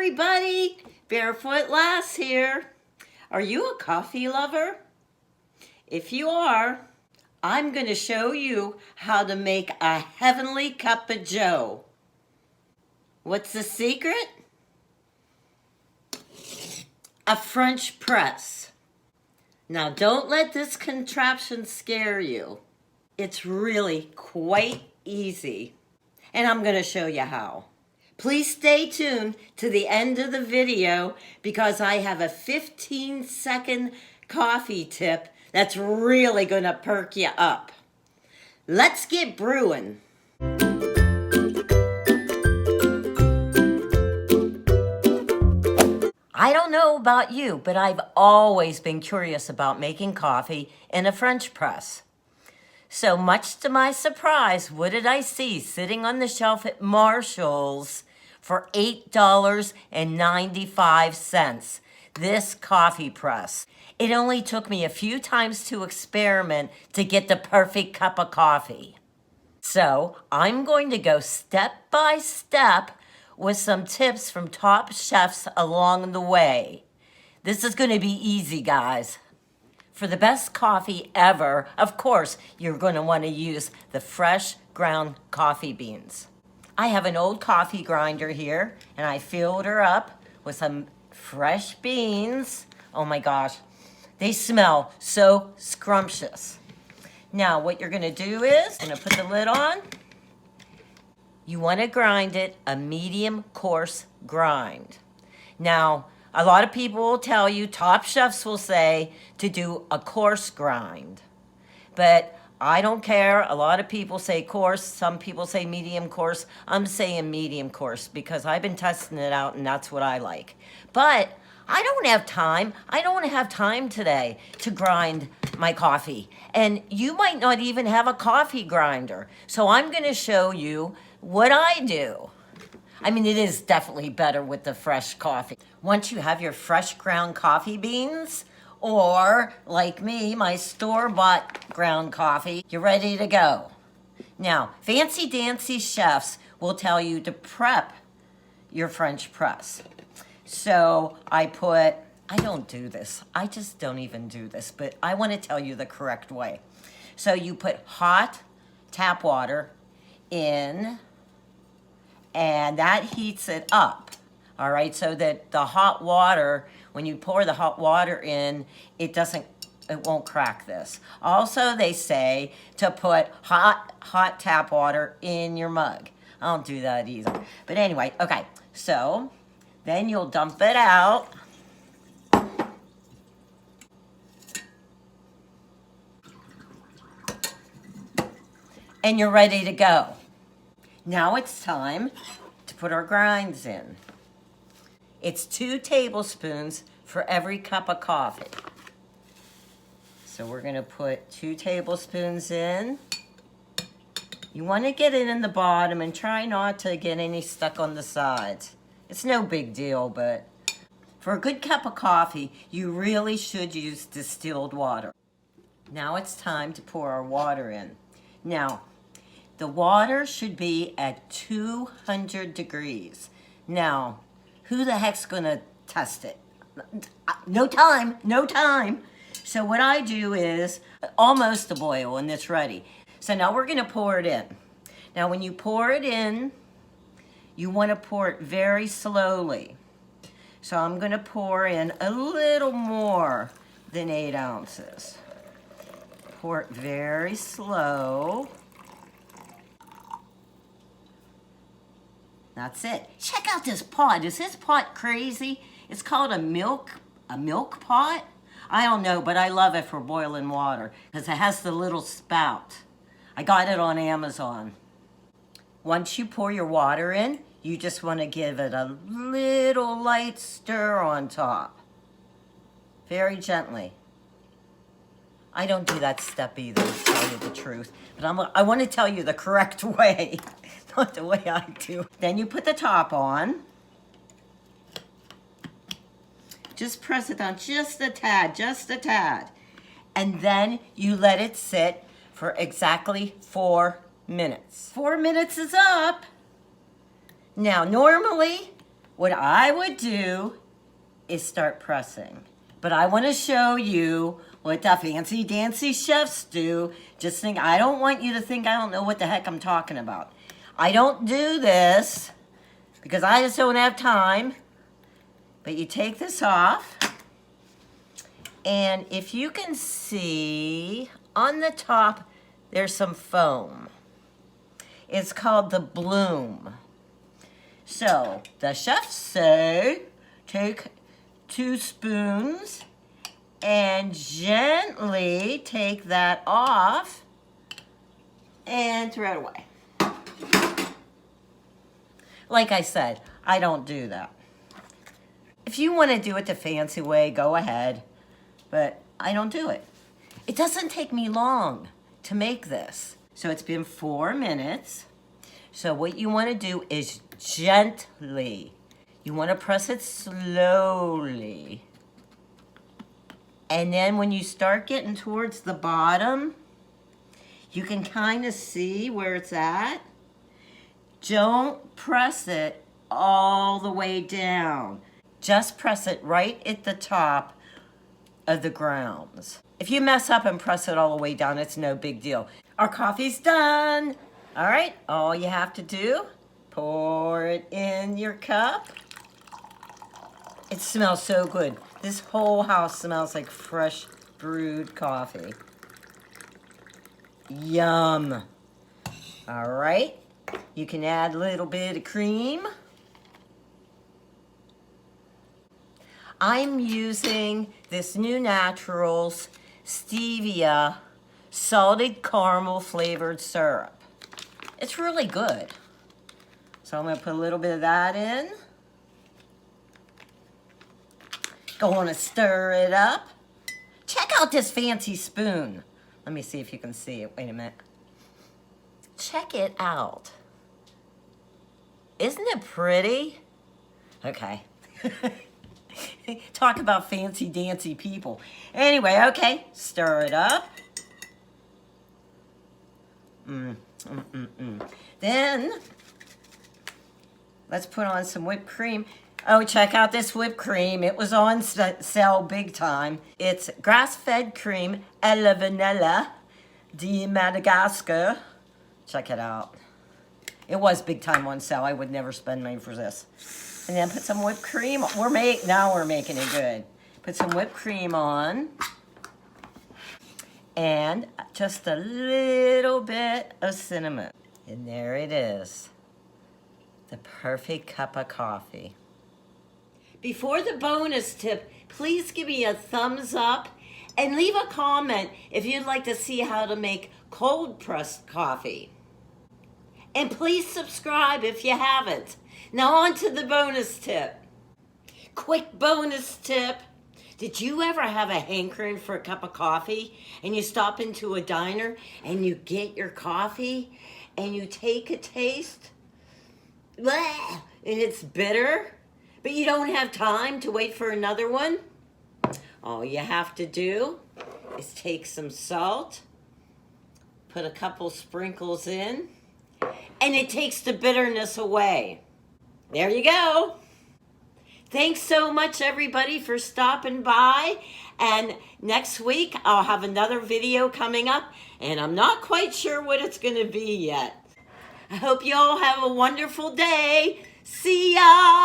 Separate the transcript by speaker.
Speaker 1: everybody, Barefoot Lass here. Are you a coffee lover? If you are, I'm going to show you how to make a heavenly cup of joe. What's the secret? A French press. Now don't let this contraption scare you. It's really quite easy, and I'm going to show you how. Please stay tuned to the end of the video because I have a 15-second coffee tip that's really going to perk you up. Let's get brewing. I don't know about you, but I've always been curious about making coffee in a French press. So much to my surprise, what did I see sitting on the shelf at Marshall's for $8.95? This coffee press. It only took me a few times to experiment to get the perfect cup of coffee. So I'm going to go step by step with some tips from top chefs along the way. This is going to be easy, guys. For the best coffee ever, of course, you're going to want to use the fresh ground coffee beans. I have an old coffee grinder here, and I filled her up with some fresh beans. Oh my gosh, they smell so scrumptious. Now, what you're going to do is, I'm going to put the lid on. You want to grind it a medium coarse grind. Now, a lot of people will tell you, top chefs will say to do a coarse grind. But I don't care. A lot of people say coarse. Some people say medium coarse. I'm saying medium coarse because I've been testing it out and that's what I like. But I don't have time. I don't have time today to grind my coffee. And you might not even have a coffee grinder. So I'm going to show you what I do. I mean, it is definitely better with the fresh coffee. Once you have your fresh ground coffee beans, or like me, my store-bought ground coffee, you're ready to go. Now, fancy dancy chefs will tell you to prep your French press. So I don't do this. I just don't even do this, but I want to tell you the correct way. So you put hot tap water in, and that heats it up, all right, so that the hot water, when you pour the hot water in, it won't crack this. Also, they say to put hot tap water in your mug. I don't do that either. But anyway, okay, so then you'll dump it out. And you're ready to go. Now it's time to put our grinds in. It's 2 tablespoons for every cup of coffee. So we're going to put 2 tablespoons in. You want to get it in the bottom and try not to get any stuck on the sides. It's no big deal, but for a good cup of coffee, you really should use distilled water. Now it's time to pour our water in. Now, the water should be at 200 degrees. Now, who the heck's gonna test it? No time, no time. So what I do is almost a boil and it's ready. So now we're gonna pour it in. Now when you pour it in, you wanna pour it very slowly. So I'm gonna pour in a little more than 8 ounces. Pour it very slow. That's it. Check out this pot. Is this pot crazy? It's called a milk pot? I don't know, but I love it for boiling water because it has the little spout. I got it on Amazon. Once you pour your water in, you just want to give it a little light stir on top. Very gently. I don't do that step either, to tell you the truth. But I want to tell you the correct way, not the way I do. Then you put the top on. Just press it down just a tad, just a tad. And then you let it sit for exactly 4 minutes. 4 minutes is up. Now, normally, What I would do is start pressing. But I want to show you what the fancy dancy chefs do. Just think, I don't want you to think I don't know what the heck I'm talking about. I don't do this because I just don't have time. But you take this off. And if you can see, on the top, there's some foam. It's called the bloom. So the chefs say, take 2 spoons and gently take that off and throw it away. Like I said, I don't do that. If you want to do it the fancy way, go ahead, but I don't do it. It doesn't take me long to make this. So it's been 4 minutes. So what you want to do is gently. You want to press it slowly. And then when you start getting towards the bottom, you can kind of see where it's at. Don't press it all the way down. Just press it right at the top of the grounds. If you mess up and press it all the way down, it's no big deal. Our coffee's done. All right, all you have to do, pour it in your cup. It smells so good. This whole house smells like fresh brewed coffee. Yum. All right, you can add a little bit of cream. I'm using this New Naturals stevia salted caramel flavored syrup. It's really good. So I'm gonna put a little bit of that in. Gonna stir it up. Check out this fancy spoon. Let me see if you can see it. Wait a minute. Check it out. Isn't it pretty? Okay. Talk about fancy dancy people. Anyway, okay, stir it up. Then, let's put on some whipped cream. Oh, check out this whipped cream. It was on sale big time. It's grass-fed cream à la vanilla de Madagascar. Check it out. It was big time on sale. I would never spend money for this. And then put some whipped cream. Now we're making it good. Put some whipped cream on. And just a little bit of cinnamon. And there it is. The perfect cup of coffee. Before the bonus tip, please give me a thumbs up and leave a comment if you'd like to see how to make cold pressed coffee. And please subscribe if you haven't. Now on to the bonus tip. Quick bonus tip. Did you ever have a hankering for a cup of coffee and you stop into a diner and you get your coffee and you take a taste? Blah, and it's bitter, but you don't have time to wait for another one? All you have to do is take some salt, put a couple sprinkles in, and it takes the bitterness away. There you go. Thanks so much, everybody, for stopping by. And next week, I'll have another video coming up, and I'm not quite sure what it's going to be yet. I hope you all have a wonderful day. See ya!